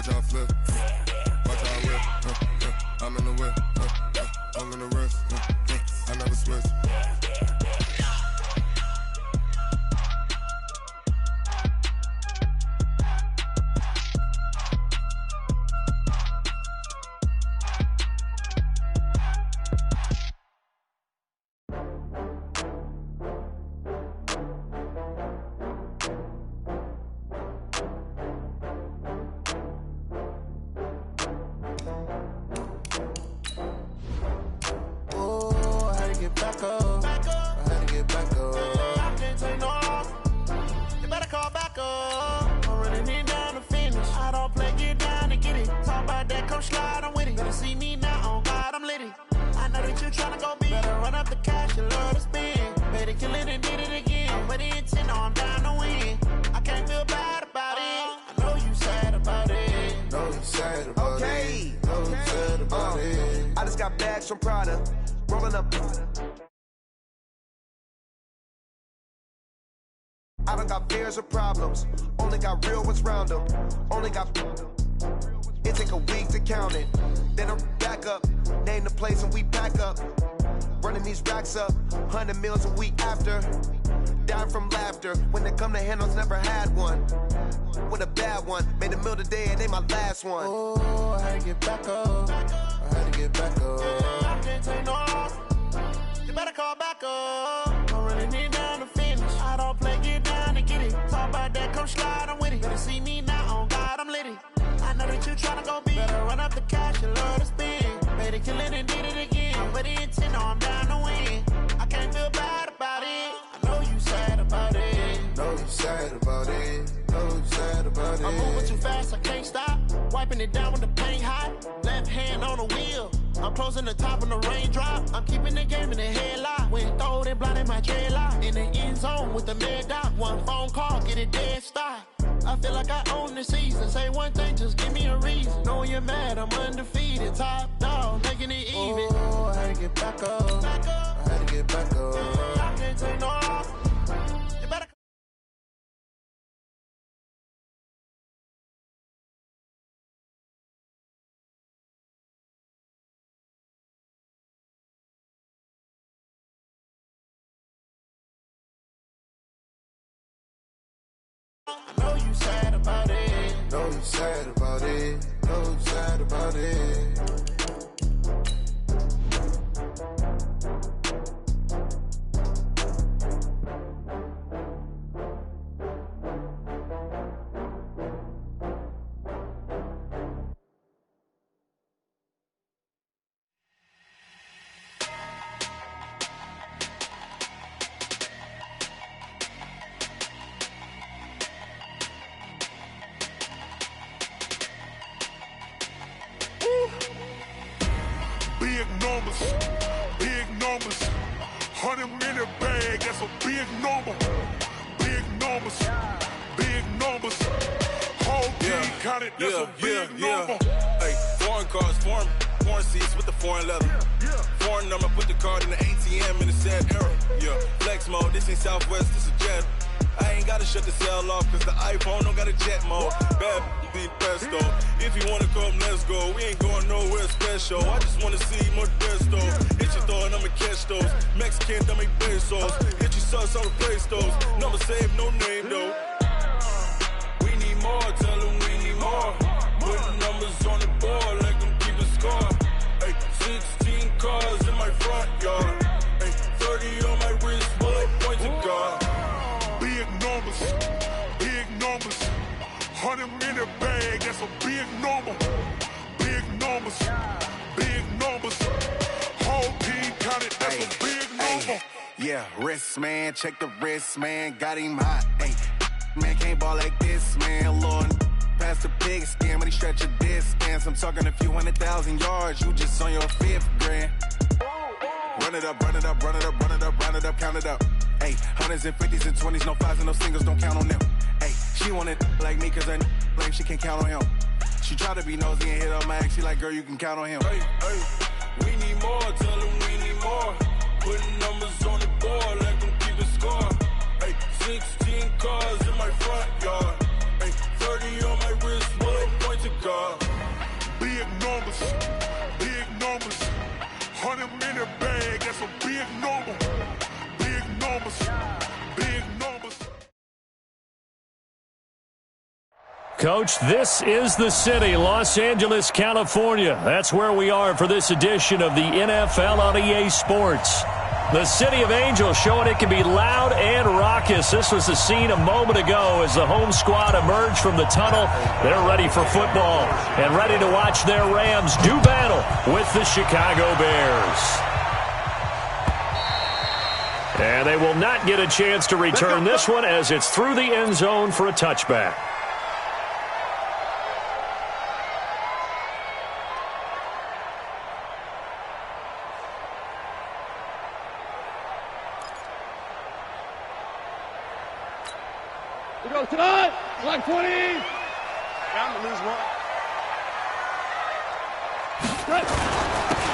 Watch how I flip. Watch how I whip. I'm in the whip. I'm in the wrist. I never switch. From Prada, rolling up. I don't got fears or problems, only got real ones round them. Only got. It take a week to count it. Then I'm back up, name the place and we pack up. Running these racks up, 100 meals a week after. Dying from laughter, when they come to handles, never had one. With a bad one, made a meal today and they my last one. Oh, I had to get back up. I had to get back up. I can't take no loss. You better call back up. I'm running it down to finish. I don't play, get down and get it. Talk about that, come slide, I'm with it. Better see me now, on God, I'm litty. I know that you tryna go big. Better run up the cash, you love to spend. Made a killing and did it again. But the intent, no, I'm down to win. I can't feel bad about it. I know you sad about it. Know you sad about it. Know you sad about it. I'm moving too fast, I can't stop. Wiping it down with the paint hot. Left hand on the wheel. I'm closing the top on the raindrop. I'm keeping the game in the headlock. When throwed and blinded my dreadlock. In the end zone with the mad dot. One phone call, get it dead stop. I feel like I own the season. Say one thing, just give me a reason. Knowing you're mad, I'm undefeated. Top dog, making it even. Oh, I had to get back up. I had to get back up. I can't take no loss. You better. I know you sad about it. Know you sad about it. Know you sad about it. Big numbers, 100-minute bag, that's a big number. Big numbers, whole team counted, that's a big number. Hey, foreign cars, foreign seats with the foreign leather. Foreign number, put the card in the ATM in the sad era. Yeah, flex mode, this ain't Southwest, this is Jet. I ain't gotta shut the cell off, cause the iPhone don't got a jet mode. Bad be pesto. If you wanna come, let's go. We ain't going nowhere special. I just wanna see Modesto. Hit your thought, I'ma catch those. Mexican, dummy pesos. Hit your sus, I'll replace those. Number save, no name though. We need more, tell them we need more. Putting numbers on the board, like them keep a score. Hey, 16 cars in my front yard. Hey, 30 on my wrist, bullet point to God. Big numbers, 100-minute bag, that's a big number. Big numbers, whole team counted, that's a big number. Yeah, wrist man, check the wrist man, got him hot. Ay, man can't ball like this, man. Lord, past the pig skin, but he stretch a distance. I'm talking a few 100,000 yards, you just on your 5th grand. Run it up, count it up. Ayy, hundreds and 50s and 20s, no 5s and no singles, don't count on them. Ayy, she want it like me, cause her like she can count on him. She try to be nosy and hit up my ex, she like, girl, you can count on him. Hey, we need more, tell them we need more. Putting numbers on the board, like them keep a score. Hey, 16 cars in my front yard. Hey, 30 on my wrist, bullet point to God. big numbers. Big numbers. 100 minute bag, that's a big number. Big numbers. Big numbers. Coach, this is the city, Los Angeles, California. That's where we are for this edition of the NFL on EA Sports. The City of Angels showing it can be loud and raucous. This was the scene a moment ago as the home squad emerged from the tunnel. They're ready for football and ready to watch their Rams do battle with the Chicago Bears. And they will not get a chance to return this one as it's through the end zone for a touchback. We go tonight, like 20. Down to lose one.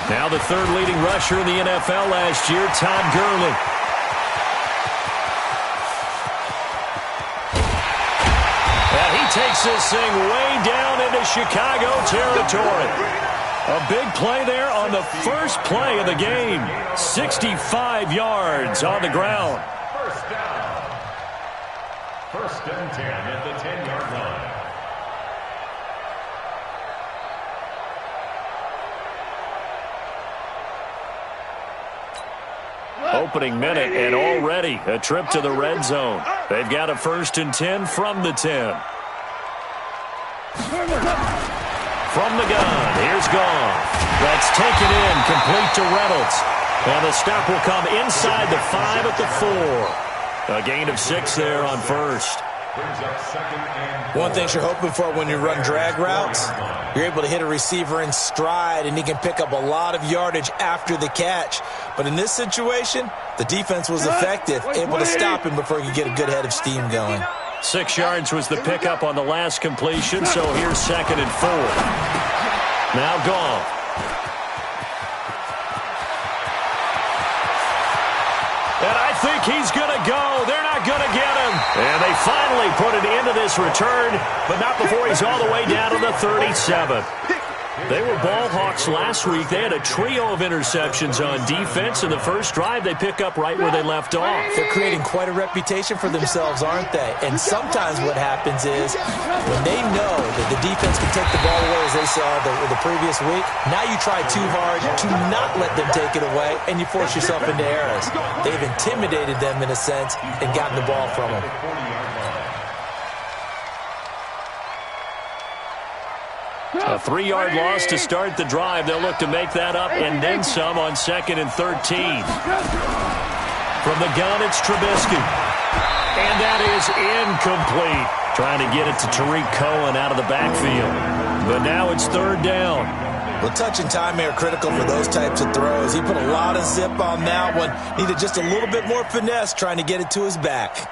Now the third leading rusher in the NFL last year, Todd Gurley. And he takes this thing way down into Chicago territory. A big play there on the first play of the game. 65 yards on the ground. First down. First and 10 at the 10-yard line. Opening minute and already a trip to the red zone. They've got a 1st and 10 from the 10. From the gun, here's Goff. That's taken in, complete to Reynolds. And the stop will come inside the 5 at the 4. A gain of 6 there on first. One thing you're hoping for when you run drag routes, you're able to hit a receiver in stride, and he can pick up a lot of yardage after the catch. But in this situation, the defense was effective, able to stop him before he could get a good head of steam going. 6 yards was the pickup on the last completion, so here's 2nd and 4. Now Goff. And I think he's going to go. They're not going to get him. And they finally put it into this return, but not before he's all the way down to the 37. They were ball hawks last week. They had a trio of interceptions on defense. In the first drive, they pick up right where they left off. They're creating quite a reputation for themselves, aren't they? And sometimes what happens is when they know that the defense can take the ball away, as they saw the previous week, now you try too hard to not let them take it away, and you force yourself into errors. They've intimidated them in a sense and gotten the ball from them. A 3-yard loss to start the drive. They'll look to make that up and then some on 2nd and 13. From the gun, it's Trubisky. And that is incomplete. Trying to get it to Tariq Cohen out of the backfield. But now it's 3rd down. Well, touch and timing are critical for those types of throws. He put a lot of zip on that one. Needed just a little bit more finesse trying to get it to his back.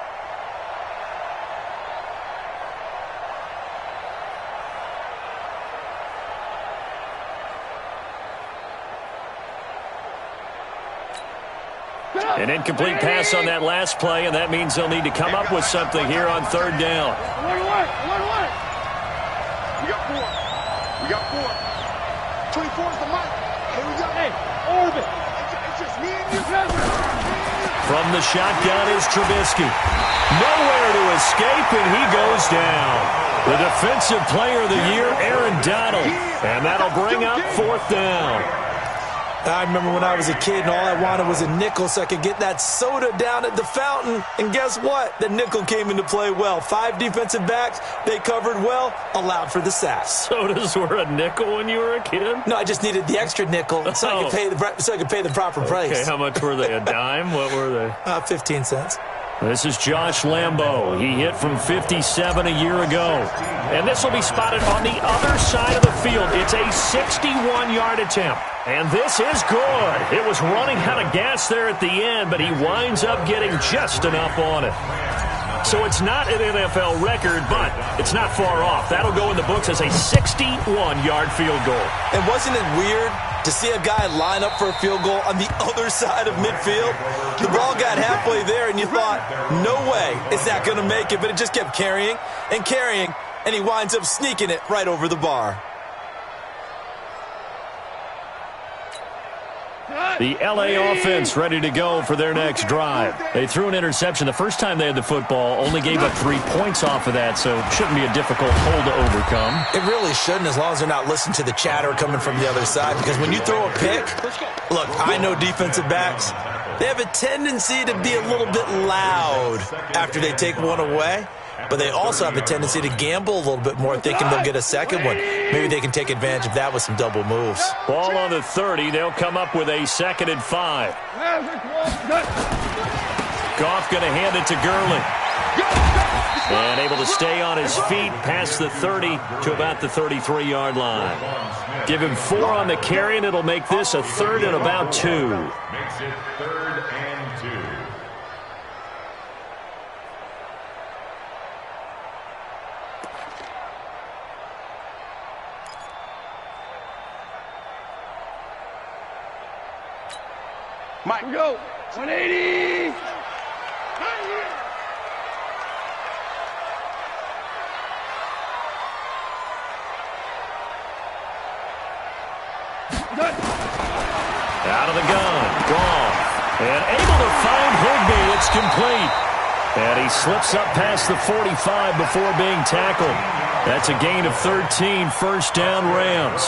An incomplete pass on that last play, and that means they'll need to come up with something here on 3rd down. We got 4. We got 4. 24 is the mic. Here we go. Hey, orbit. It's just me and you. From the shotgun is Trubisky. Nowhere to escape, and he goes down. The defensive player of the year, Aaron Donald. And that'll bring up 4th down. I remember when I was a kid and all I wanted was a nickel so I could get that soda down at the fountain. And guess what? The nickel came into play well. 5 defensive backs, they covered well, allowed for the sack. Sodas were a nickel when you were a kid? No, I just needed the extra nickel so I could pay the proper price. Okay, how much were they? A dime? What were they? 15 cents. This is Josh Lambo. He hit from 57 a year ago. And this will be spotted on the other side of the field. It's a 61-yard attempt. And this is good. It was running out of gas there at the end, but he winds up getting just enough on it. So it's not an NFL record, but it's not far off. That'll go in the books as a 61-yard field goal. And wasn't it weird to see a guy line up for a field goal on the other side of midfield? The ball got halfway there, and you thought, no way is that going to make it. But it just kept carrying and carrying, and he winds up sneaking it right over the bar. The L.A. offense ready to go for their next drive. They threw an interception the first time they had the football, only gave up 3 points off of that, so it shouldn't be a difficult hole to overcome. It really shouldn't, as long as they're not listening to the chatter coming from the other side, because when you throw a pick, look, I know defensive backs, they have a tendency to be a little bit loud after they take one away. But they also have a tendency to gamble a little bit more, thinking they'll get a second one. Maybe they can take advantage of that with some double moves. Ball on the 30. They'll come up with a 2nd and 5. Goff going to hand it to Gurley. And able to stay on his feet past the 30 to about the 33-yard line. Give him 4 on the carry, and it'll make this a 3rd and about 2. Makes it 3rd and 2. Mike, go. 180. Out of the gun, Goff. And able to find Higbee. It's complete. And he slips up past the 45 before being tackled. That's a gain of 13, first down Rams.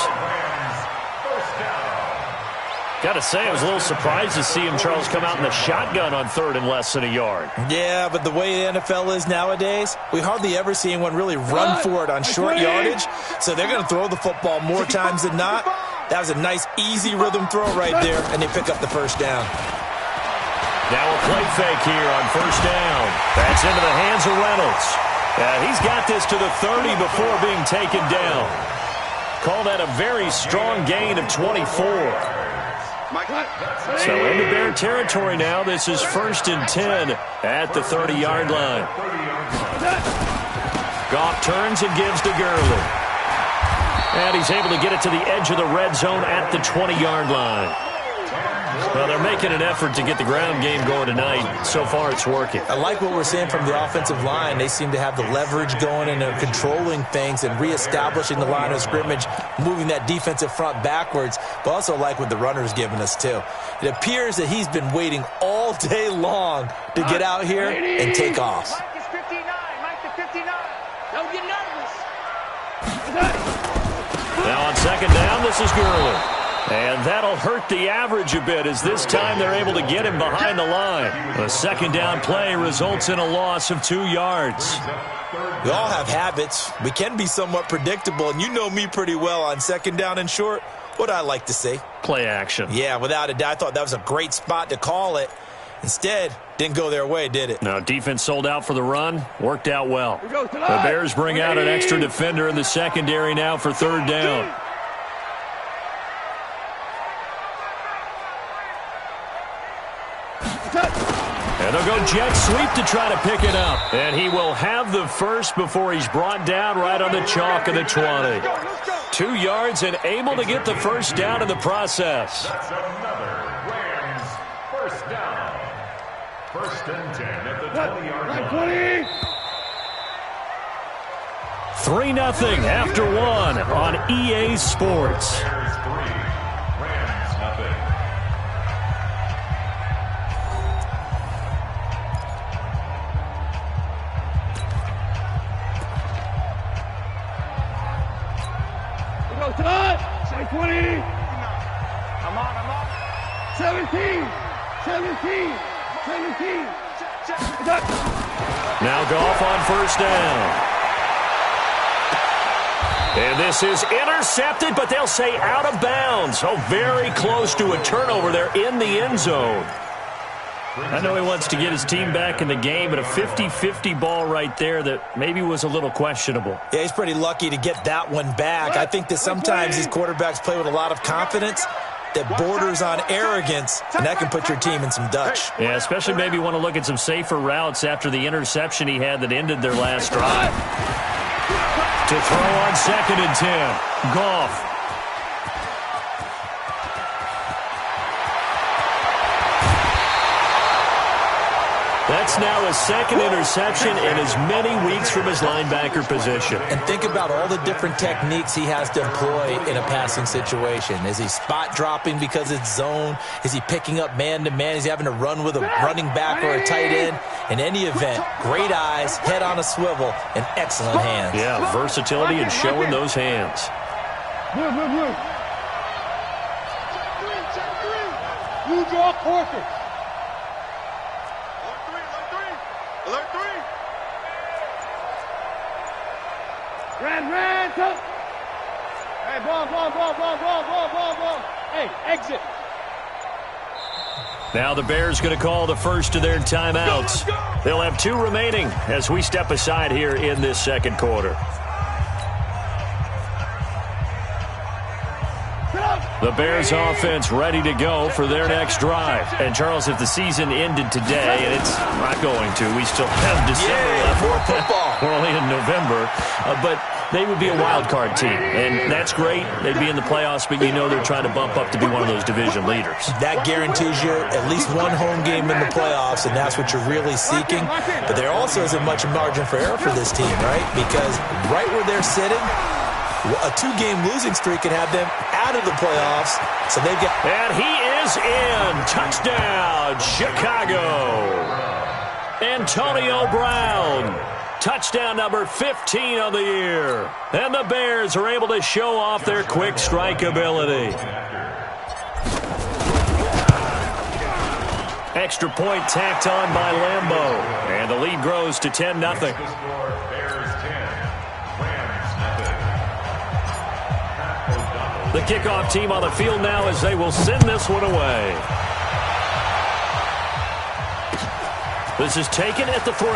Got to say, I was a little surprised to see him, Charles, come out in the shotgun on 3rd and less than a yard. Yeah, but the way the NFL is nowadays, we hardly ever see anyone really run for it on short yardage. So they're going to throw the football more times than not. That was a nice, easy rhythm throw right there, and they pick up the first down. Now a play fake here on first down. That's into the hands of Reynolds. He's got this to the 30 before being taken down. Call that a very strong gain of 24. So into Bear territory now. This is 1st and 10 at the 30-yard line. Goff turns and gives to Gurley. And he's able to get it to the edge of the red zone at the 20-yard line. Well, they're making an effort to get the ground game going tonight. So far, it's working. I like what we're seeing from the offensive line. They seem to have the leverage going, and they're controlling things and reestablishing the line of scrimmage, moving that defensive front backwards, but also like what the runner's giving us, too. It appears that he's been waiting all day long to get out here and take off. Mike is 59. Mike to 59. Don't get nervous. Now on 2nd down, this is Gurley. And that'll hurt the average a bit, as this time they're able to get him behind the line. A 2nd down play results in a loss of 2 yards. We all have habits. We can be somewhat predictable, and you know me pretty well on 2nd down and short. What I like to see? Play action. Yeah, without a doubt. I thought that was a great spot to call it. Instead, didn't go their way, did it? No, defense sold out for the run. Worked out well. The Bears bring out an extra defender in the secondary now for 3rd down. And they'll go jet sweep to try to pick it up. And he will have the first before he's brought down right on the chalk of the 20. 2 yards and able to get the first down in the process. That's another Rams first down. 1st and 10 at the 20-yard line. 3-0 after 1 on EA Sports. Bears 3, Rams nothing. Say 20. I'm on. 17. Now Goff on first down. And this is intercepted, but they'll say out of bounds. Oh, very close to a turnover there in the end zone. I know he wants to get his team back in the game, but a 50-50 ball right there that maybe was a little questionable. Yeah, he's pretty lucky to get that one back. I think that sometimes these quarterbacks play with a lot of confidence that borders on arrogance, and that can put your team in some Dutch. Yeah, especially maybe want to look at some safer routes after the interception he had that ended their last drive. To throw on 2nd and 10. Goff. That's now his second interception in as many weeks from his linebacker position. And think about all the different techniques he has to employ in a passing situation. Is he spot dropping because it's zone? Is he picking up man-to-man? Is he having to run with a running back or a tight end? In any event, great eyes, head on a swivel, and excellent hands. Yeah, versatility and showing those hands. You draw quarters. Alert three. Ran, touch. Hey, ball. Hey, exit. Now the Bears going to call the first of their timeouts. They'll have 2 remaining as we step aside here in this second quarter. The Bears offense ready to go for their next drive. And, Charles, if the season ended today, and it's not going to, we still have December left. More football. We're only in November. But they would be a wild card team, and that's great. They'd be in the playoffs, but you know they're trying to bump up to be one of those division leaders. That guarantees you at least one home game in the playoffs, and that's what you're really seeking. But there also isn't much margin for error for this team, right? Because right where they're sitting, a 2-game losing streak can have them out of the playoffs. So they've got... And he is in. Touchdown, Chicago. Antonio Brown. Touchdown number 15 of the year. And the Bears are able to show off their quick strike ability. Extra point tacked on by Lambeau. And the lead grows to 10-0. The kickoff team on the field now as they will send this one away. This is taken at the 3.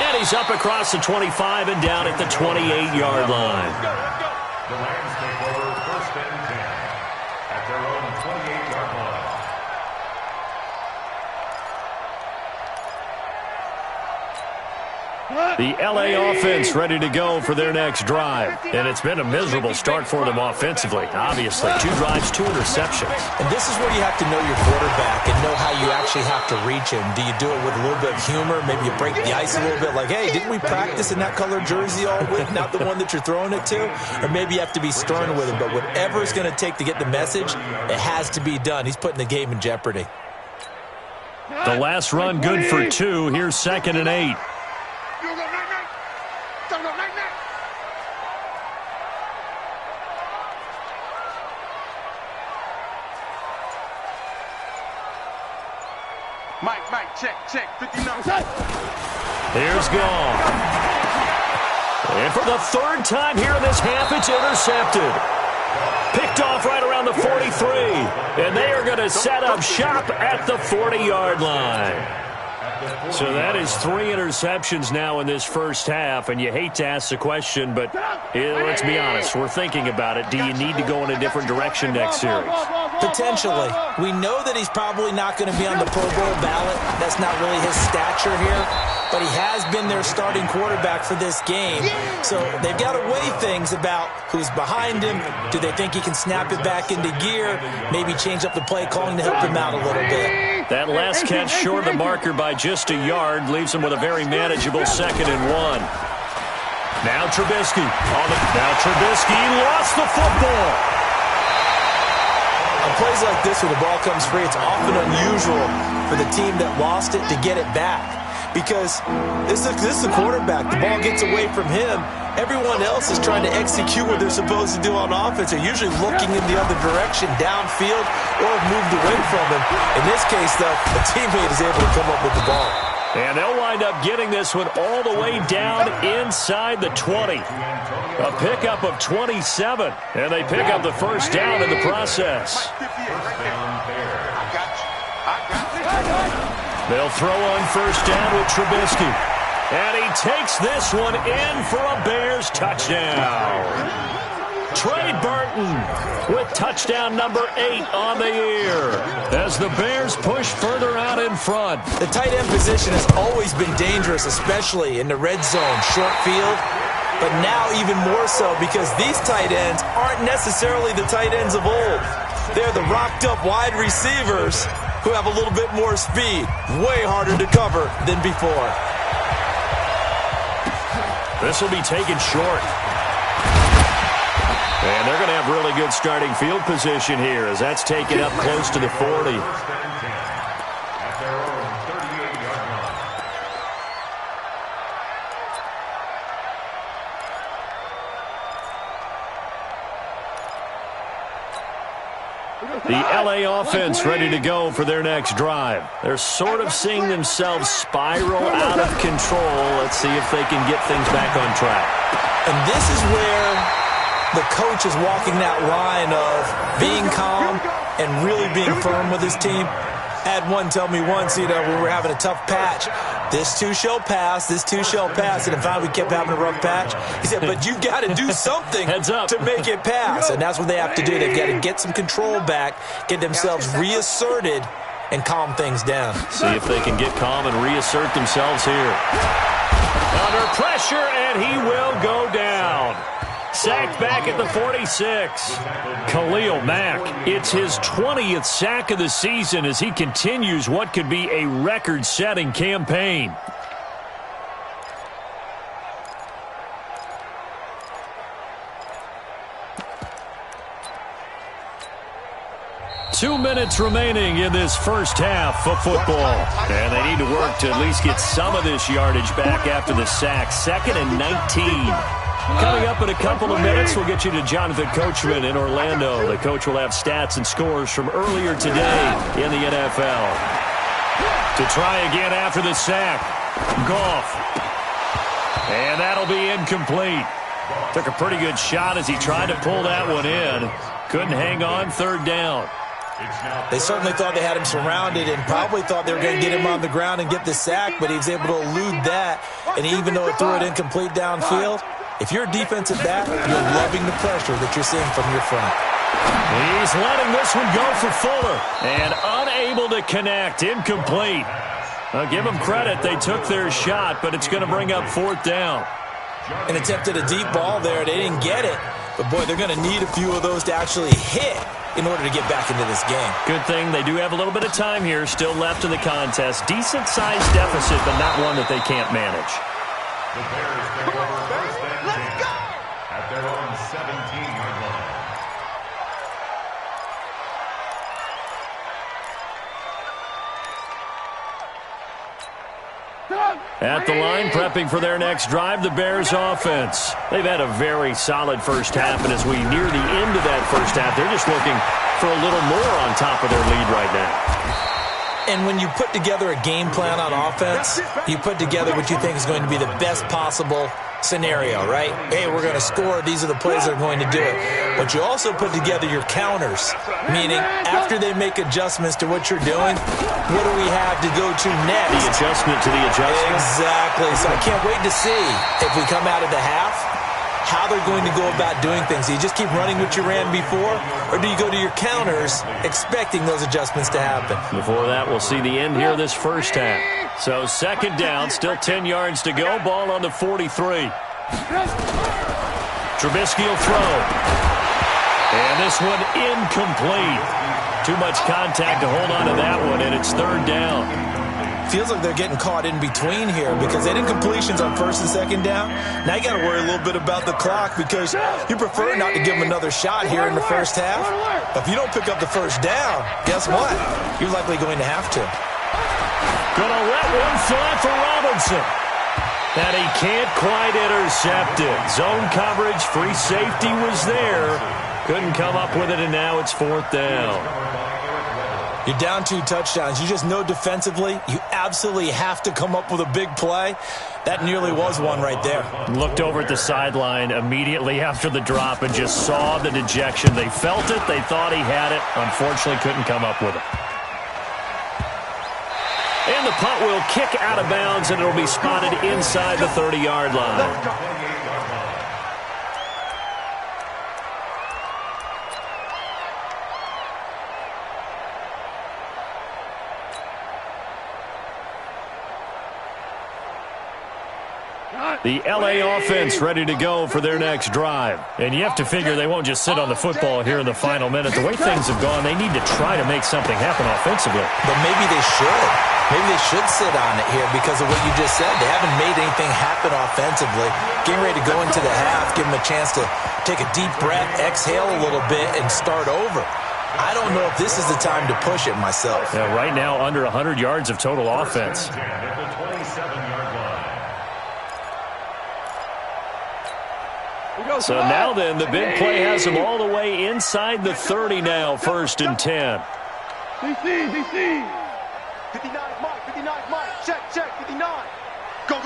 And he's up across the 25 and down at the 28-yard line. The Rams take over 1st and 10 at their own 28-yard line. The LA offense ready to go for their next drive. And it's been a miserable start for them offensively. Obviously, 2 drives, 2 interceptions. And this is where you have to know your quarterback and know how you actually have to reach him. Do you do it with a little bit of humor? Maybe you break the ice a little bit like, hey, didn't we practice in that color jersey all week? Not the one that you're throwing it to? Or maybe you have to be stern with him. But whatever it's going to take to get the message, it has to be done. He's putting the game in jeopardy. The last run good for 2. Here's 2nd and 8. Mike, check, 59. Here's gone. And for the 3rd time here in this half, it's intercepted. Picked off right around the 43. And they are going to set up shop at the 40-yard line. So that is 3 interceptions now in this first half, and you hate to ask the question, but let's be honest, we're thinking about it. Do you need to go in a different direction next series? Potentially. We know that he's probably not going to be on the Pro Bowl ballot. That's not really his stature here, but he has been their starting quarterback for this game. So they've got to weigh things about who's behind him. Do they think he can snap it back into gear? Maybe change up the play calling to help him out a little bit. That last catch short of the marker by just a yard leaves him with a very manageable 2nd and 1. Now Trubisky. Now Trubisky lost the football. On plays like this where the ball comes free, it's often unusual for the team that lost it to get it back. Because this is a quarterback. The ball gets away from him. Everyone else is trying to execute what they're supposed to do on offense. They're usually looking in the other direction, downfield, or have moved away from him. In this case, though, a teammate is able to come up with the ball. And they'll wind up getting this one all the way down inside the 20. A pickup of 27. And they pick up the first down in the process. They'll throw on first down with Trubisky. And he takes this one in for a Bears touchdown. Trey Burton with touchdown number 8 on the year as the Bears push further out in front. The tight end position has always been dangerous, especially in the red zone, short field. But now even more so because these tight ends aren't necessarily the tight ends of old. They're the rocked-up wide receivers who have a little bit more speed. Way harder to cover than before. This will be taken short. And they're going to have really good starting field position here as that's taken up close to the 40. The LA offense ready to go for their next drive. They're sort of seeing themselves spiral out of control. Let's see if they can get things back on track. And this is where the coach is walking that line of being calm and really being firm with his team. I had one tell me once, we were having a tough patch. This too shall pass, this too shall pass. And finally we kept having a rough patch. He said, but you've got to do something to make it pass. And that's what they have to do. They've got to get some control back, get themselves reasserted, and calm things down. See if they can get calm and reassert themselves here. Under pressure, and he will go down. Sacked back at the 46. Khalil Mack, it's his 20th sack of the season as he continues what could be a record-setting campaign. Two minutes remaining in this first half of football. And they need to work to at least get some of this yardage back after the sack. 2nd and 19. Coming up in a couple of minutes, we'll get you to Jonathan Coachman in Orlando. The coach will have stats and scores from earlier today in the NFL. To try again after the sack, Goff. And that'll be incomplete. Took a pretty good shot as he tried to pull that one in. Couldn't hang on, 3rd down. They certainly thought they had him surrounded and probably thought they were going to get him on the ground and get the sack, but he was able to elude that. And even though it threw it incomplete downfield, if you're a defensive back, you're loving the pressure that you're seeing from your front. He's letting this one go for Fuller. And unable to connect. Incomplete. I'll give them credit. They took their shot, but it's going to bring up 4th down. And attempted a deep ball there. They didn't get it. But, boy, they're going to need a few of those to actually hit in order to get back into this game. Good thing they do have a little bit of time here still left in the contest. Decent-sized deficit, but not one that they can't manage. The Bears take over 1st and 10 at their own 17-yard line. At the line, prepping for their next drive, the Bears offense. They've had a very solid first half, and as we near the end of that first half, they're just looking for a little more on top of their lead right now. And when you put together a game plan on offense, you put together what you think is going to be the best possible scenario, right? Hey, we're going to score. These are the plays that are going to do it. But you also put together your counters, meaning after they make adjustments to what you're doing, what do we have to go to next? The adjustment to the adjustment. Exactly. So I can't wait to see if we come out of the half, how they're going to go about doing things. Do you just keep running what you ran before, or do you go to your counters expecting those adjustments to happen? Before that, we'll see the end here of this first half. So 2nd down, still 10 yards to go. Ball on the 43. Trubisky will throw. And this one incomplete. Too much contact to hold on to that one, and it's 3rd down. Feels like they're getting caught in between here because they had incompletions on 1st and 2nd down. Now you got to worry a little bit about the clock because you prefer not to give them another shot here in the first half. But if you don't pick up the 1st down, guess what? You're likely going to have to. Gonna let one fly for Robinson. And he can't quite intercept it. Zone coverage, free safety was there. Couldn't come up with it, and now it's 4th down. You're down 2 touchdowns. You just know defensively you absolutely have to come up with a big play. That nearly was one right there. Looked over at the sideline immediately after the drop and just saw the dejection. They felt it. They thought he had it. Unfortunately, couldn't come up with it. And the punt will kick out of bounds, and it'll be spotted inside the 30-yard line. The LA offense ready to go for their next drive. And you have to figure they won't just sit on the football here in the final minute. The way things have gone, they need to try to make something happen offensively. But maybe they should. Maybe they should sit on it here because of what you just said. They haven't made anything happen offensively. Getting ready to go into the half, give them a chance to take a deep breath, exhale a little bit, and start over. I don't know if this is the time to push it myself. Yeah, right now, under 100 yards of total offense. So now then, the big play has them all the way inside the 30 now, 1st and 10. DC. 59, Mike, check, 59. Go.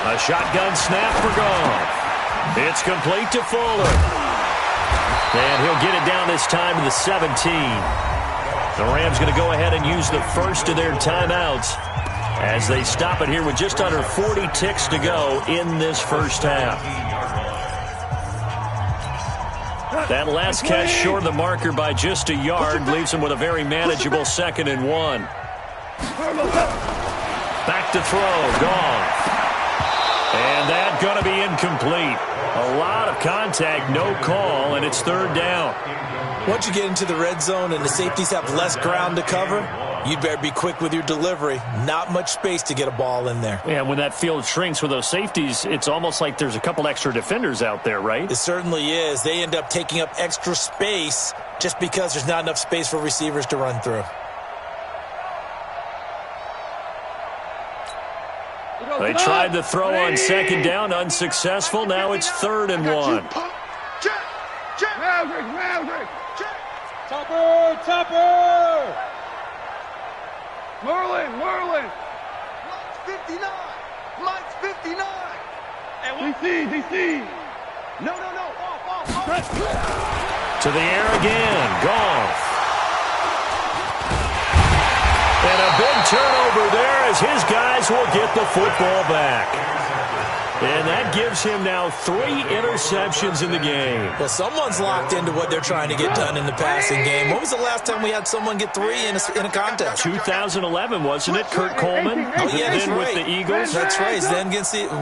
A shotgun snap for Goff. It's complete to Fuller. And he'll get it down this time to the 17. The Rams going to go ahead and use the first of their timeouts as they stop it here with just under 40 ticks to go in this first half. That last catch short of the marker by just a yard leaves him with a very manageable 2nd and 1. Back to throw, Goff. And that going to be incomplete. A lot of contact, no call, and it's 3rd down. Once you get into the red zone and the safeties have less ground to cover, you'd better be quick with your delivery. Not much space to get a ball in there. Yeah, when that field shrinks with those safeties, it's almost like there's a couple extra defenders out there, right? It certainly is. They end up taking up extra space just because there's not enough space for receivers to run through. They tried the throw on 2nd down, unsuccessful. Now it's 3rd and 1. Topper! Merlin! Mike's 59! DC! No, off! To the air again, Goff. And a big turnover there as his guys will get the football back. And that gives him now 3 interceptions in the game. Well, someone's locked into what they're trying to get done in the passing game. When was the last time we had someone get 3 in a contest? 2011, wasn't it? Kurt Coleman? Oh, yeah, that's right. With the Eagles? That's right. Then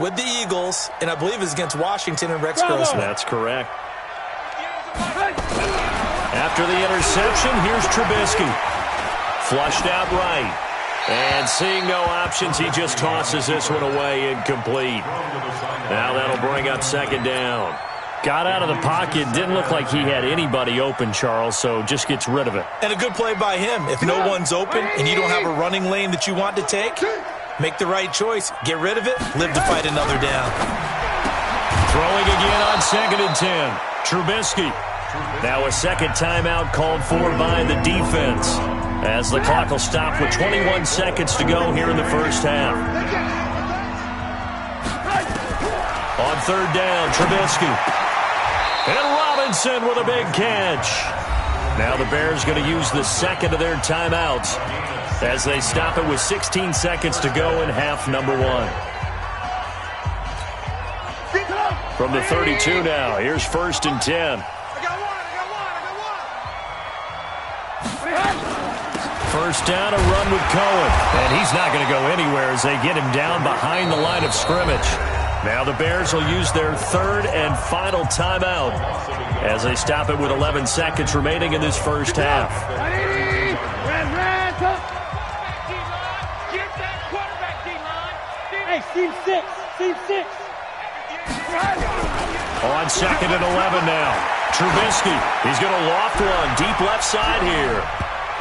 with the Eagles, and I believe it's against Washington and Rex Grossman. That's correct. After the interception, here's Trubisky. Flushed out right. And seeing no options, he just tosses this one away, incomplete. Now that'll bring up 2nd down. Got out of the pocket, didn't look like he had anybody open, Charles, so just gets rid of it. And a good play by him. If no one's open and you don't have a running lane that you want to take, make the right choice. Get rid of it, live to fight another down. Throwing again on 2nd and 10. Trubisky. Now a 2nd timeout called for by the defense, as the clock will stop with 21 seconds to go here in the first half. On 3rd down, Trubisky. And Robinson with a big catch. Now the Bears going to use the 2nd of their timeouts as they stop it with 16 seconds to go in half number 1. From the 32 now, here's 1st and 10. First down, a run with Cohen. And he's not going to go anywhere as they get him down behind the line of scrimmage. Now the Bears will use their 3rd and final timeout as they stop it with 11 seconds remaining in this first half. Hey, Team 6. On 2nd and 11 now. Trubisky, he's going to loft one deep left side here.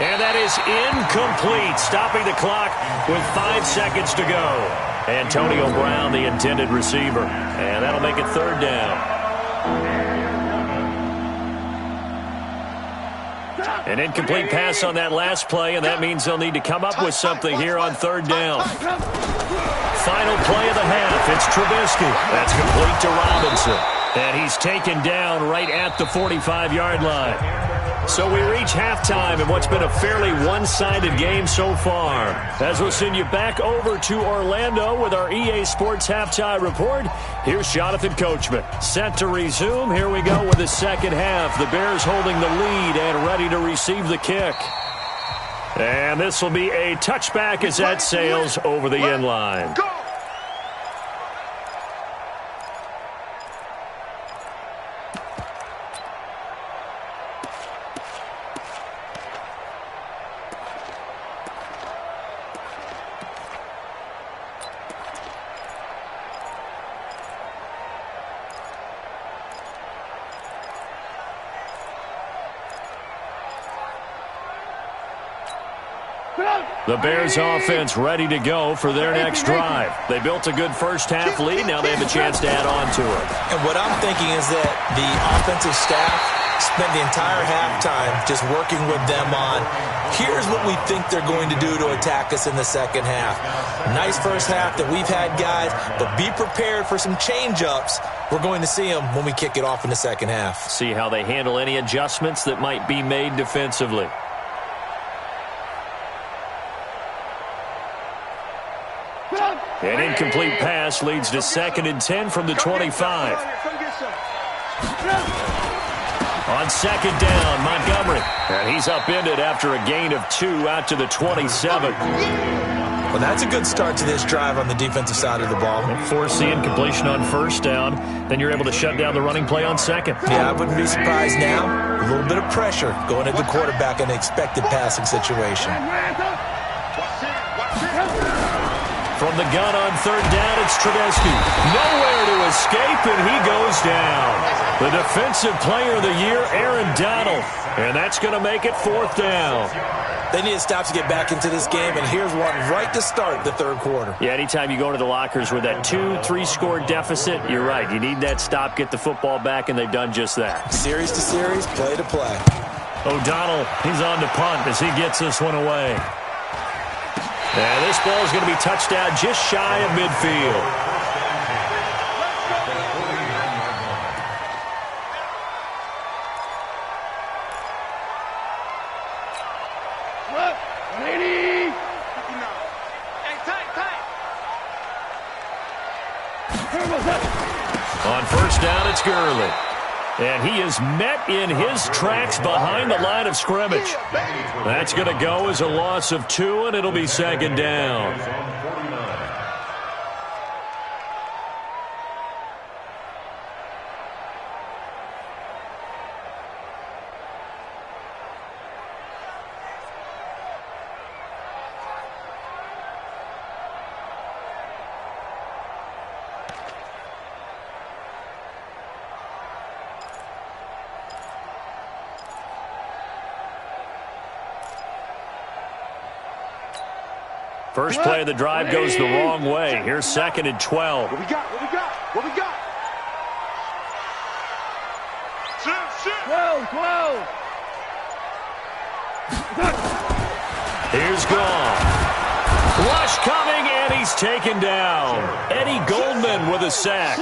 And that is incomplete, stopping the clock with 5 seconds to go. Antonio Brown, the intended receiver. And that'll make it 3rd down. An incomplete pass on that last play, and that means they'll need to come up with something here on 3rd down. Final play of the half, it's Trubisky. That's complete to Robinson. And he's taken down right at the 45-yard line. So we reach halftime in what's been a fairly one-sided game so far. As we'll send you back over to Orlando with our EA Sports Halftime Report, here's Jonathan Coachman. Set to resume. Here we go with the second half. The Bears holding the lead and ready to receive the kick. And this will be a touchback as that sails over the end line. The Bears offense ready to go for their next drive. They built a good first-half lead. Now they have a chance to add on to it. And what I'm thinking is that the offensive staff spent the entire halftime just working with them on, here's what we think they're going to do to attack us in the second half. Nice first half that we've had, guys, but be prepared for some change-ups. We're going to see them when we kick it off in the second half. See how they handle any adjustments that might be made defensively. An incomplete pass leads to 2nd and 10 from the 25. On 2nd down, Montgomery. And he's upended after a gain of 2 out to the 27. Well, that's a good start to this drive on the defensive side of the ball. Force the incompletion on 1st down. Then you're able to shut down the running play on 2nd. Yeah, I wouldn't be surprised now. A little bit of pressure going at the quarterback in an expected passing situation. From the gun on 3rd down, it's Trubisky. Nowhere to escape, and he goes down. The defensive player of the year, Aaron Donald. And that's going to make it 4th down. They need a stop to get back into this game, and here's one right to start the 3rd quarter. Yeah, anytime you go into the lockers with that 2-3 score deficit, you're right. You need that stop, get the football back, and they've done just that. Series to series, play to play. O'Donnell, he's on to punt as he gets this one away. And this ball is going to be touchdown just shy of midfield. On 1st down, it's Gurley. And he is met in his tracks behind the line of scrimmage. That's going to go as a loss of 2, and it'll be 2nd down. First play of the drive goes the wrong way. Here's 2nd and 12. What we got? What we got? What we got? 12. Here's Goff. Rush coming, and he's taken down. Eddie Goldman with a sack.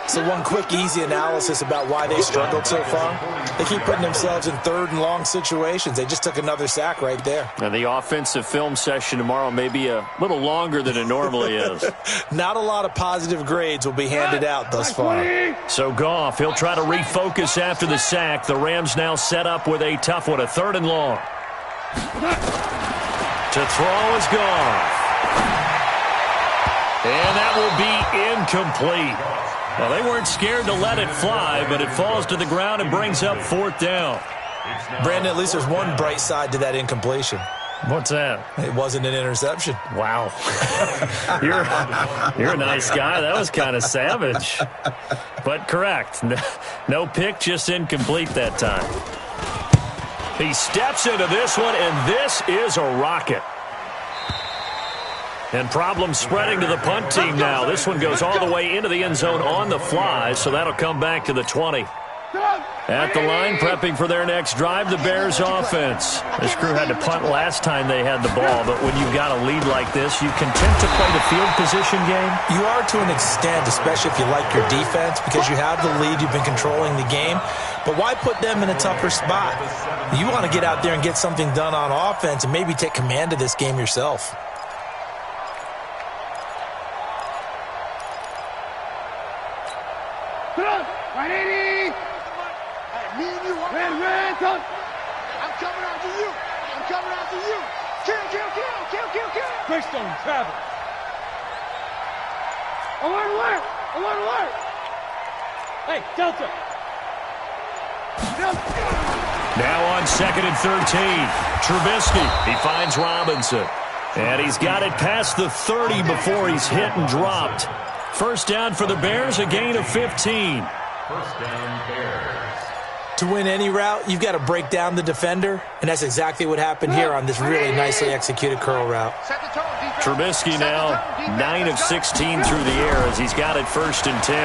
So one quick, easy analysis about why they struggled so far. They keep putting themselves in 3rd and long situations. They just took another sack right there. And the offensive film session tomorrow may be a little longer than it normally is. Not a lot of positive grades will be handed out thus far. So Goff, he'll try to refocus after the sack. The Rams now set up with a tough one, a 3rd and long. To throw is Goff. And that will be incomplete. Well, they weren't scared to let it fly, but it falls to the ground and brings up 4th down. Brandon, at least there's one bright side to that incompletion. What's that? It wasn't an interception. Wow. You're a nice guy. That was kind of savage. But correct. No pick, just incomplete that time. He steps into this one, and this is a rocket. And problems spreading to the punt team now. This one goes all the way into the end zone on the fly, so that'll come back to the 20. At the line, prepping for their next drive, the Bears offense. This crew had to punt last time they had the ball, but when you've got a lead like this, you content to play the field position game? You are to an extent, especially if you like your defense, because you have the lead, you've been controlling the game. But why put them in a tougher spot? You want to get out there and get something done on offense and maybe take command of this game yourself. Greystone travel. Alert, alert! Alert, alert! Hey, Delta! Now on 2nd and 13. Trubisky, he finds Robinson. And he's got it past the 30 before he's hit and dropped. 1st down for the Bears, a gain of 15. 1st down, Bears. To win any route, you've got to break down the defender, and that's exactly what happened here on this really nicely executed curl route. Trubisky now 9 of 16 through the air as he's got it 1st and 10.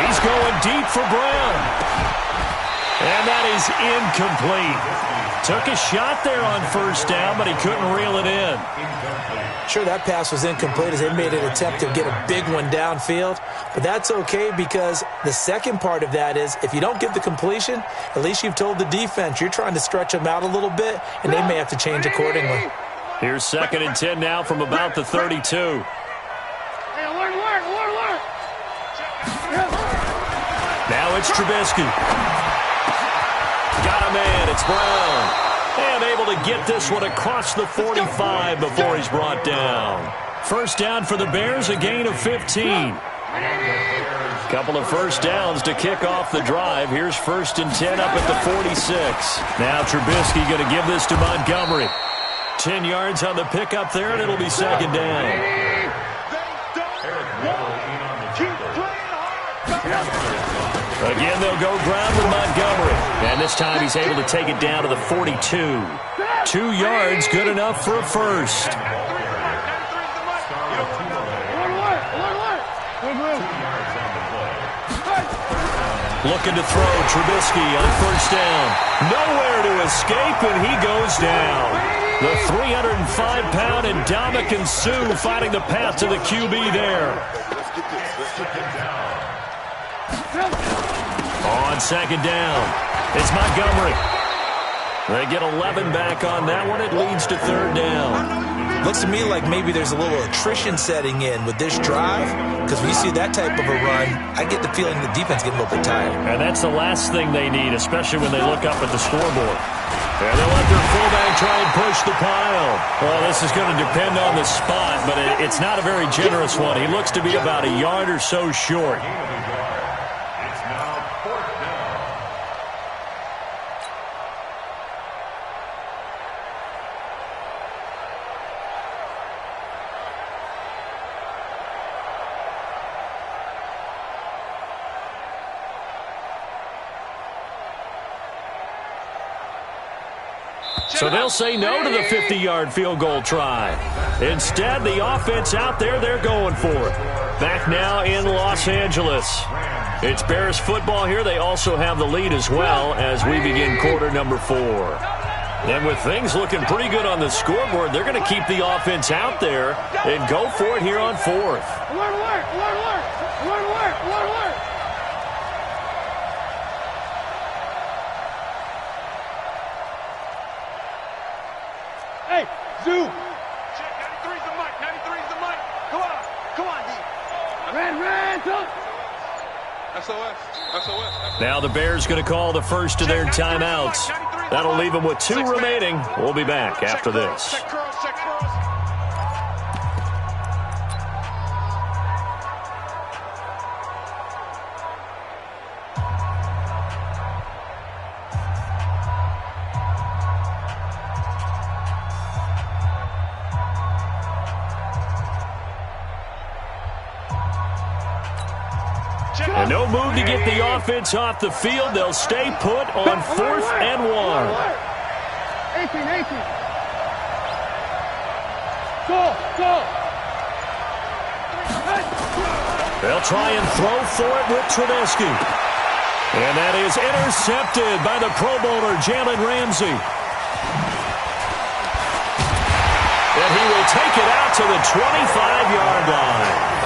He's going deep for Brown. And that is incomplete. Took a shot there on 1st down, but he couldn't reel it in. Sure, that pass was incomplete as they made an attempt to get a big one downfield, but that's okay because the second part of that is if you don't get the completion, at least you've told the defense you're trying to stretch them out a little bit, and they may have to change accordingly. Here's 2nd and 10 now from about the 32. Now it's Trubisky. Got a man, it's Brown. And able to get this one across the 45 before he's brought down. 1st down for the Bears, a gain of 15. Couple of 1st downs to kick off the drive. Here's 1st and 10 up at the 46. Now Trubisky going to give this to Montgomery. 10 yards on the pickup there, and it'll be 2nd down. Again, they'll go ground with Montgomery. And this time he's able to take it down to the 42. 2 yards, good enough for a 1st. Looking to throw, Trubisky on 1st down. Nowhere to escape, and he goes down. The 305-pound Ndamukong Suh finding the path to the QB there. On 2nd down, it's Montgomery. They get 11 back on that one. It leads to 3rd down. Looks to me like maybe there's a little attrition setting in with this drive, because when you see that type of a run, I get the feeling the defense getting a little bit tired. And that's the last thing they need, especially when they look up at the scoreboard. And they'll let their fullback try and push the pile. Well, this is going to depend on the spot, but it's not a very generous one. He looks to be about a yard or so short. So they'll say no to the 50-yard field goal try. Instead, the offense out there, they're going for it. Back now in Los Angeles. It's Bears football here. They also have the lead as well as we begin quarter number 4. And with things looking pretty good on the scoreboard, they're going to keep the offense out there and go for it here on 4th. Hey, Zoo! Check, 93's the mic, 93's the mic. Come on, D. Ran, talk. SOS. Now the Bears going to call the first of their timeouts. That'll leave them with 2 remaining. We'll be back after this. Check curls. And no move to get the offense off the field. They'll stay put on 4th and 1. 18. Go. They'll try and throw for it with Trubisky. And that is intercepted by the Pro Bowler, Jalen Ramsey. And he will take it out to the 25-yard line.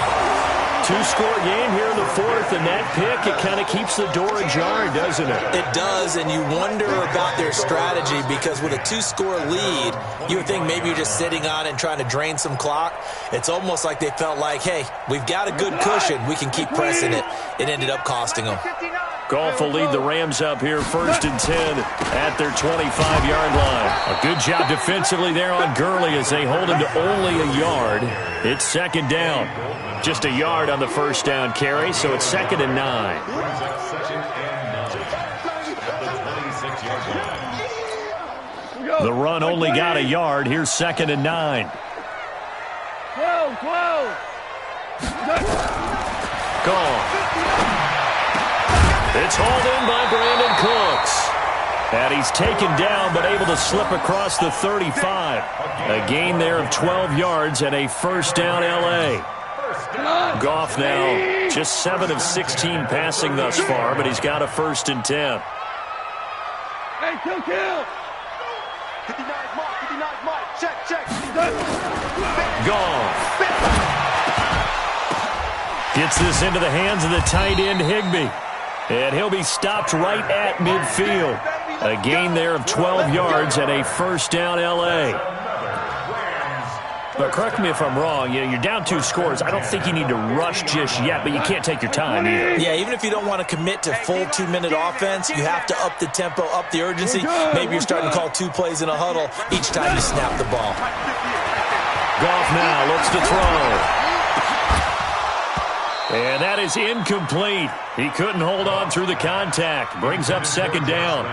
2-score game here in the 4th, and that pick, it kind of keeps the door ajar, doesn't it? It does, and you wonder about their strategy because with a 2-score lead, you would think maybe you're just sitting on it and trying to drain some clock. It's almost like they felt like, hey, we've got a good cushion. We can keep pressing it. It ended up costing them. Goff will lead the Rams up here 1st and 10 at their 25-yard line. A good job defensively there on Gurley as they hold him to only a yard. It's 2nd down. Just a yard on the 1st down carry, so it's 2nd and 9. The run only got a yard. Here's 2nd and 9. 12. Gone. It's hauled in by Brandon Cooks. And he's taken down but able to slip across the 35. A gain there of 12 yards and a first down L.A. Goff now just 7 of 16 passing thus far, but he's got a 1st and 10. Hey, kill. 59 Mike, 59 Mike. Check. Goff gets this into the hands of the tight end Higbee. And he'll be stopped right at midfield. A gain there of 12 yards and a first down L.A. But correct me if I'm wrong, you're down 2 scores. I don't think you need to rush just yet, but you can't take your time either. Yeah, even if you don't want to commit to full 2-minute offense, you have to up the tempo, up the urgency. Maybe you're starting to call 2 plays in a huddle each time you snap the ball. Goff now looks to throw. And that is incomplete. He couldn't hold on through the contact. Brings up 2nd down.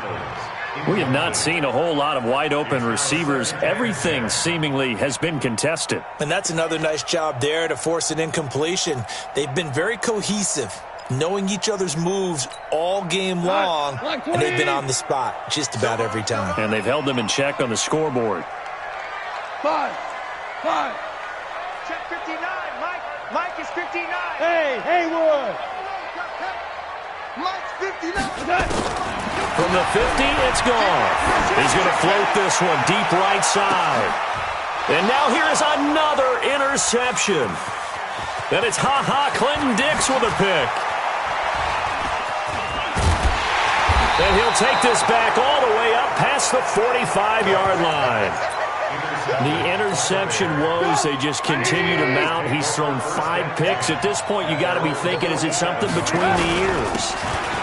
We have not seen a whole lot of wide-open receivers. Everything seemingly has been contested. And that's another nice job there to force an incompletion. They've been very cohesive, knowing each other's moves all game long, and they've been on the spot just about every time. And they've held them in check on the scoreboard. 5. Check 59, Mike is 59. Hey, Haywood. Mike's 59. From the 50, it's gone. He's going to float this one deep right side. And now here is another interception. And it's Clinton Dix with a pick. And he'll take this back all the way up past the 45-yard line. The interception woes, they just continue to mount. He's thrown 5 picks. At this point, you got to be thinking, is it something between the ears?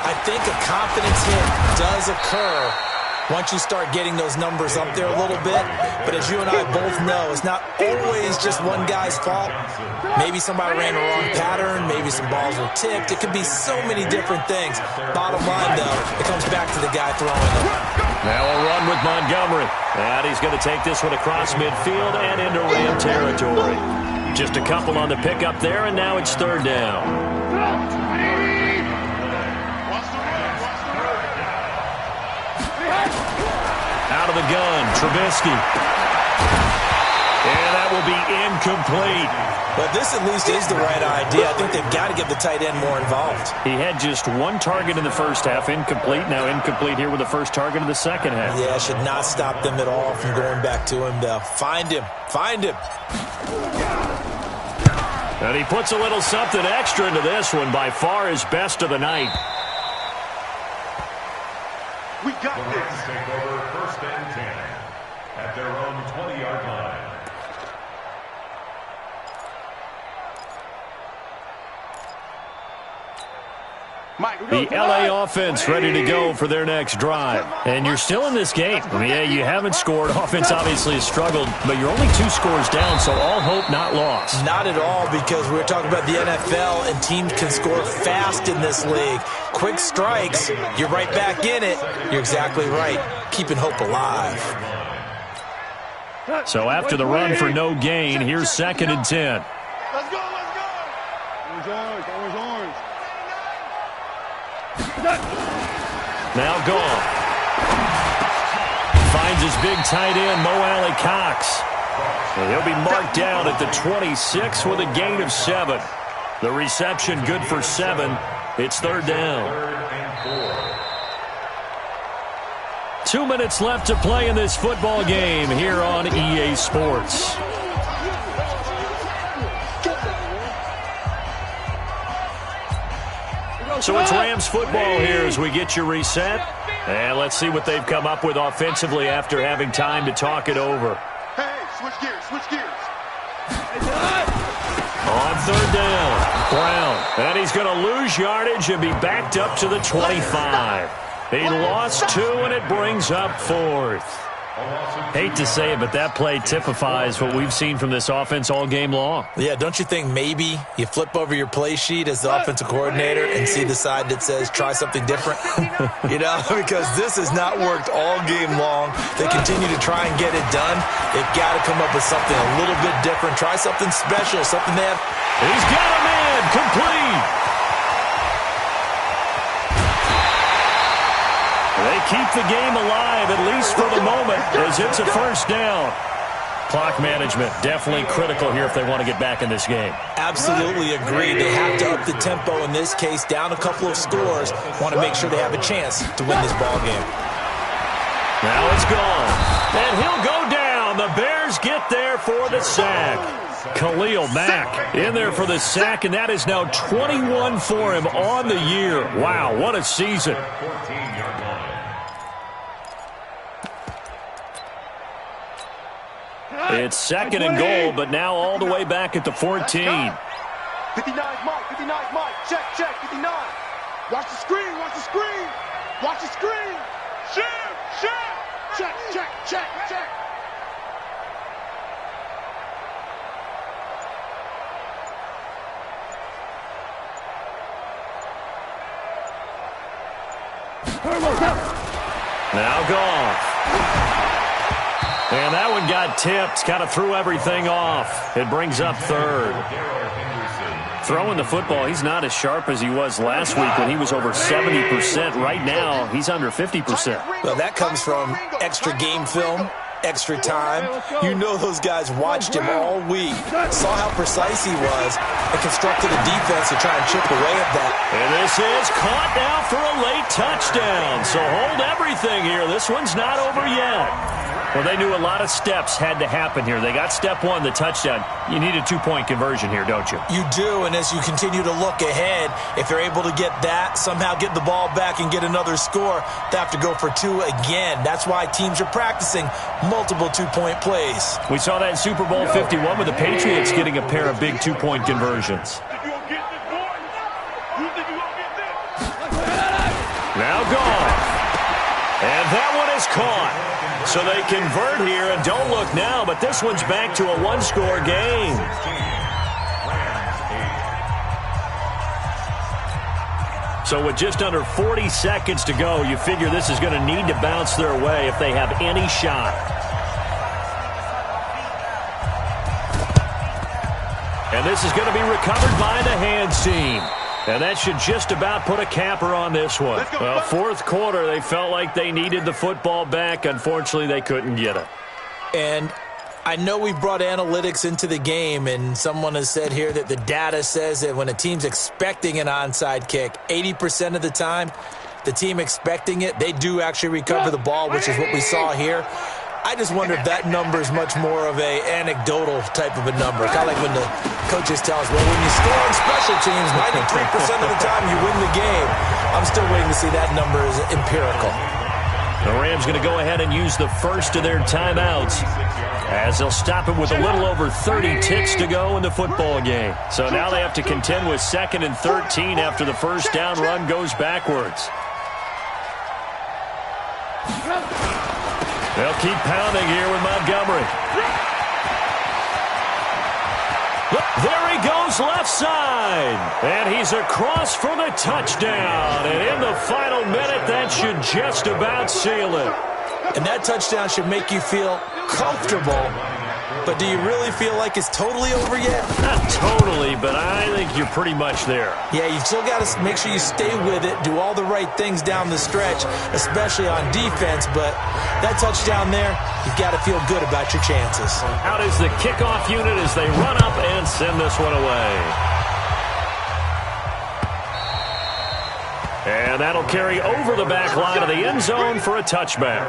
I think a confidence hit does occur once you start getting those numbers up there a little bit. But as you and I both know, it's not always just one guy's fault. Maybe somebody ran the wrong pattern. Maybe some balls were tipped. It could be so many different things. Bottom line, though, it comes back to the guy throwing them. Now a run with Montgomery. And he's going to take this one across midfield and into Ram territory. Just a couple on the pickup there, and now it's 3rd down. Out of the gun, Trubisky. And that will be incomplete. But this at least is the right idea. I think they've got to get the tight end more involved. He had just 1 target in the first half, incomplete. Now incomplete here with the first target in the second half. Yeah, should not stop them at all from going back to him, though. Find him. And he puts a little something extra into this one, by far his best of the night. We got this. Take over 1st and 10 at their own 20-yard line. The L.A. offense ready to go for their next drive. And you're still in this game. I mean, yeah, you haven't scored. Offense obviously has struggled, but you're only 2 scores down, so all hope not lost. Not at all, because we were talking about the NFL, and teams can score fast in this league. Quick strikes, you're right back in it. You're exactly right. Keeping hope alive. So after the run for no gain, here's 2nd and 10. Let's go. Orange. Now gone. Finds his big tight end, Mo Alley-Cox. And he'll be marked down at the 26 with a gain of 7. The reception good for 7. It's 3rd down. 2 minutes left to play in this football game here on EA Sports. So it's Rams football here as we get you reset. And let's see what they've come up with offensively after having time to talk it over. Hey, switch gears. On 3rd down, Brown. And he's going to lose yardage and be backed up to the 25. He lost 2, and it brings up 4th. Hate to say it, but that play typifies what we've seen from this offense all game long. Yeah, don't you think maybe you flip over your play sheet as the offensive coordinator and see the side that says try something different? Because this has not worked all game long. They continue to try and get it done. They've got to come up with something a little bit different. Try something special, something they have. He's got a man, complete. They keep the game alive, at least for the moment, as it's a first down. Clock management definitely critical here if they want to get back in this game. Absolutely agree. They have to up the tempo in this case, down a couple of scores. Want to make sure they have a chance to win this ball game. Now it's gone. And he'll go down. The Bears get there for the sack. Khalil Mack in there for the sack, and that is now 21 for him on the year. Wow, what a season. It's second and goal, but now all the way back at the 14. 59's Mike, 59's Mike. Check, 59. Watch the screen, watch the screen. Watch the screen. Check. Now Goff. And that one got tipped. Kind of threw everything off. It brings up third. Throwing the football, he's not as sharp as he was last week when he was over 70%. Right now, he's under 50%. Well, that comes from extra game film, extra time. You know those guys watched him all week, saw how precise he was, and constructed a defense to try and chip away at that. And this is caught now for a late touchdown. So hold everything here. This one's not over yet. Well, they knew a lot of steps had to happen here. They got step one, the touchdown. You need a two-point conversion here, don't you? You do, and as you continue to look ahead, if they're able to get that, somehow get the ball back and get another score, they have to go for two again. That's why teams are practicing multiple two-point plays. We saw that in Super Bowl 51 with the Patriots getting a pair of big two-point conversions. Now gone. And that one is caught. So they convert here, and don't look now, but this one's back to a one-score game. So with just under 40 seconds to go, you figure this is going to need to bounce their way if they have any shot. And this is going to be recovered by the hands team. And that should just about put a capper on this one. Well, fourth quarter, they felt like they needed the football back. Unfortunately, they couldn't get it. And I know we brought analytics into the game, and someone has said here that the data says that when a team's expecting an onside kick, 80% of the time, the team expecting it, they do actually recover the ball, which is what we saw here. I just wonder if that number is much more of a anecdotal type of a number. Kind of like when the coaches tell us, well, when you score on special teams, 93% of the time you win the game. I'm still waiting to see that number is empirical. The Rams going to go ahead and use the first of their timeouts as they'll stop it with a little over 30 ticks to go in the football game. So now they have to contend with 2nd and 13 after the first down run goes backwards. They'll keep pounding here with Montgomery. There he goes left side. And he's across for the touchdown. And in the final minute, that should just about seal it. And that touchdown should make you feel comfortable. But do you really feel like it's totally over yet? Not totally, but I think you're pretty much there. Yeah, you've still got to make sure you stay with it, do all the right things down the stretch, especially on defense. But that touchdown there, you've got to feel good about your chances. Out is the kickoff unit as they run up and send this one away. And that'll carry over the back line of the end zone for a touchback.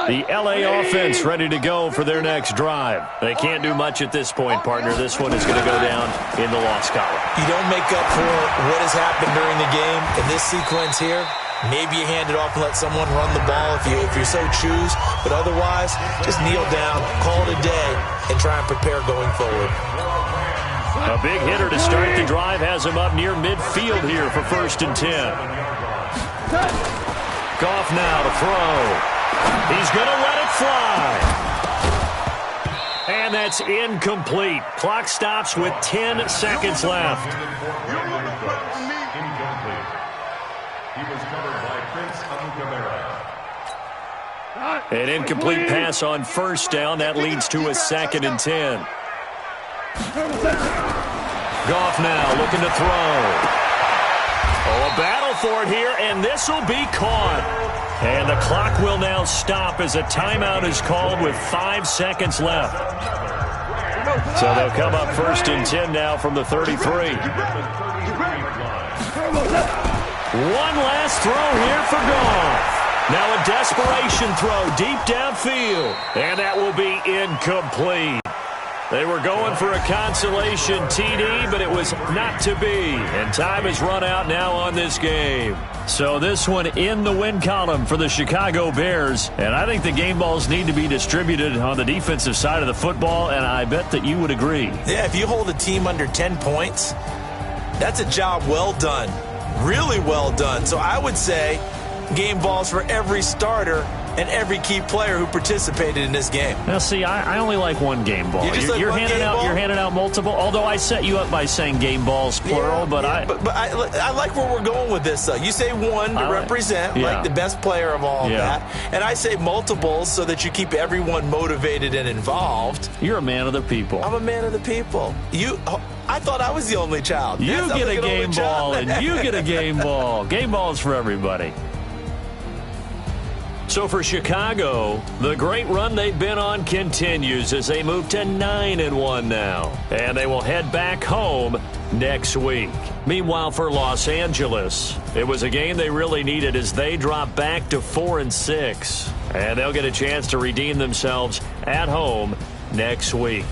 The L.A. offense ready to go for their next drive. They can't do much at this point, partner. This one is going to go down in the loss column. You don't make up for what has happened during the game. In this sequence here, maybe you hand it off and let someone run the ball if you so choose. But otherwise, just kneel down, call it a day, and try and prepare going forward. A big hitter to start the drive has him up near midfield here for 1st and 10. Goff now to throw. He's going to let it fly. And that's incomplete. Clock stops with 10 seconds left. He was covered by Prince Amukamara. An incomplete pass on first down. That leads to a 2nd and 10. Goff now looking to throw. Oh, a battle for it here, and this will be caught. And the clock will now stop as a timeout is called with 5 seconds left. So they'll come up 1st and 10 now from the 33. One last throw here for Goff. Now a desperation throw deep downfield, and that will be incomplete. They were going for a consolation TD, but it was not to be. And time has run out now on this game. So this one in the win column for the Chicago Bears. And I think the game balls need to be distributed on the defensive side of the football, and I bet that you would agree. Yeah, if you hold a team under 10 points, that's a job well done. Really well done. So I would say game balls for every starter and every key player who participated in this game. Now, see, I only like one game ball. You're handing out multiple. Although I set you up by saying game balls plural, but I like where we're going with this. Though you say one to represent like the best player of all that, and I say multiples so that you keep everyone motivated and involved. You're a man of the people. I'm a man of the people. I thought I was the only child. You get a game ball, and you get a game ball. Game balls for everybody. So for Chicago, the great run they've been on continues as they move to 9-1 now. And they will head back home next week. Meanwhile, for Los Angeles, it was a game they really needed as they drop back to 4-6. And they'll get a chance to redeem themselves at home next week.